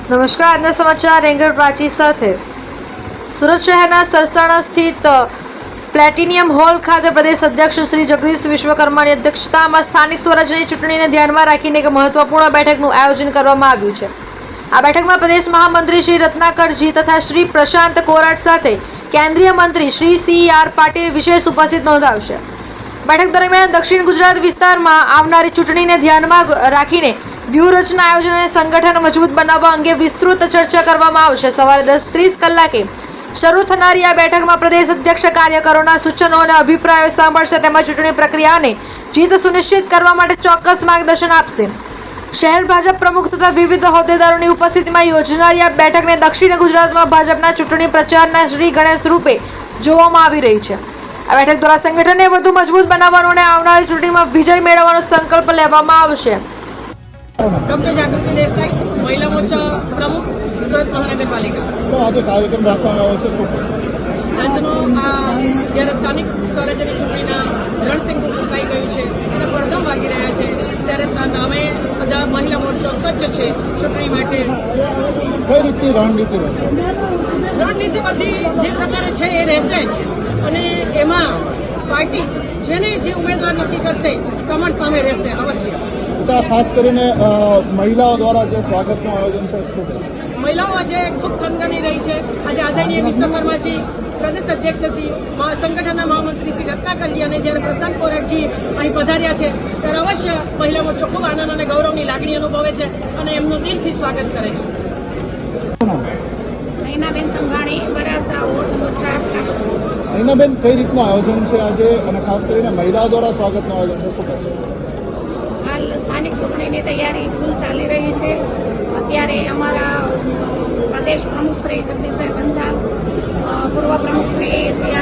નમસ્કાર, આજના સમાચાર રેંગર પ્રાચી સાથે। સુરત શહેરના સરસાણા સ્થિત પ્લેટિનિયમ હોલ ખાતે પ્રદેશ અધ્યક્ષ શ્રી જગદીશ વિશ્વકર્માની અધ્યક્ષતામાં સ્થાનિક સ્વરાજ્યની ચૂંટણીને ધ્યાનમાં રાખીને એક મહત્વપૂર્ણ બેઠકનું આયોજન કરવામાં આવ્યું છે। આ બેઠકમાં પ્રદેશ મહામંત્રી શ્રી રત્નાકરજી તથા શ્રી પ્રશાંત કોરાટ સાથે કેન્દ્રીય મંત્રી શ્રી CR પાટીલ વિશેષ ઉપસ્થિત નોંધાવશે। બેઠક દરમિયાન દક્ષિણ ગુજરાત વિસ્તારમાં આવનારી ચૂંટણીને ધ્યાનમાં રાખીને વ્યૂહરચના આયોજન અને સંગઠન મજબૂત બનાવવા અંગે વિસ્તૃત ચર્ચા કરવામાં આવશે। સવારે 10:30 કલાકે શરૂ થનારી આ બેઠકમાં પ્રદેશ અધ્યક્ષ કાર્યકરોના સૂચનો અને અભિપ્રાયો સાંભળશે તેમજ ચૂંટણી પ્રક્રિયાને જીત સુનિશ્ચિત કરવા માટે ચોક્કસ માર્ગદર્શન આપશે। શહેર ભાજપ પ્રમુખ તથા વિવિધ હોદ્દેદારોની ઉપસ્થિતિમાં યોજનારી આ બેઠકને દક્ષિણ ગુજરાતમાં ભાજપના ચૂંટણી પ્રચારના શ્રી ગણેશ રૂપે જોવામાં આવી રહી છે। આ બેઠક દ્વારા સંગઠનને વધુ મજબૂત બનાવવાનો અને આવનારી ચૂંટણીમાં વિજય મેળવવાનો સંકલ્પ લેવામાં આવશે। ડોક્ટર જાગૃતિ દેસાઈ, મહિલા મોરચા પ્રમુખ, સુરત મહાનગરપાલિકા। તો આજે કાર્યક્રમ રાખવામાં આવ્યો છે શું? આજનો આ જ્યારે સ્થાનિક સ્વરાજ્યની ચૂંટણીના રણસિંગુ ફૂંકાઈ ગયું છે અને પડધમ વાગી રહ્યા છે ત્યારે અમે બધા મહિલા મોરચો સજ્જ છે ચૂંટણી માટે। કઈ રીતની રણનીતિ રહેશે? રણનીતિ બધી જે પ્રકારે છે એ રહેશે જ અને એમાં પાર્ટી જેને જે ઉમેદવાર નક્કી કરશે કમર સામે રહેશે અવશ્ય। ખાસ કરીને મહિલાઓ દ્વારા જે સ્વાગતનું આયોજન છે શું? મહિલાઓ આજે ખૂબ થનગની રહી છે। આજે આદરણીય વિશ્વકર્માજી, પ્રદેશ અધ્યક્ષજી, સંગઠનના મહામંત્રી શ્રી રત્નાકરજી અને જ્યારે પ્રશાંત કોરાટજી અહીં પધાર્યા છે ત્યારે અવશ્ય મહિલા મોરચો ખૂબ આનંદ અને ગૌરવની લાગણી અનુભવે છે અને એમનું દિલથી સ્વાગત કરે છે। નૈનાબેન સંઘાણી, બરાસા મોરચા। નૈનાબેન, કઈ રીતનું આયોજન છે આજે અને ખાસ કરીને મહિલાઓ દ્વારા સ્વાગતનું આયોજન છે શું કહેશો? હાલ સ્થાનિક ચૂંટણીની તૈયારી ફૂલ ચાલી રહી છે। અત્યારે અમારા પ્રદેશ પ્રમુખ શ્રી જગદીશભાઈ પંચાલ, પૂર્વ પ્રમુખ શ્રી CR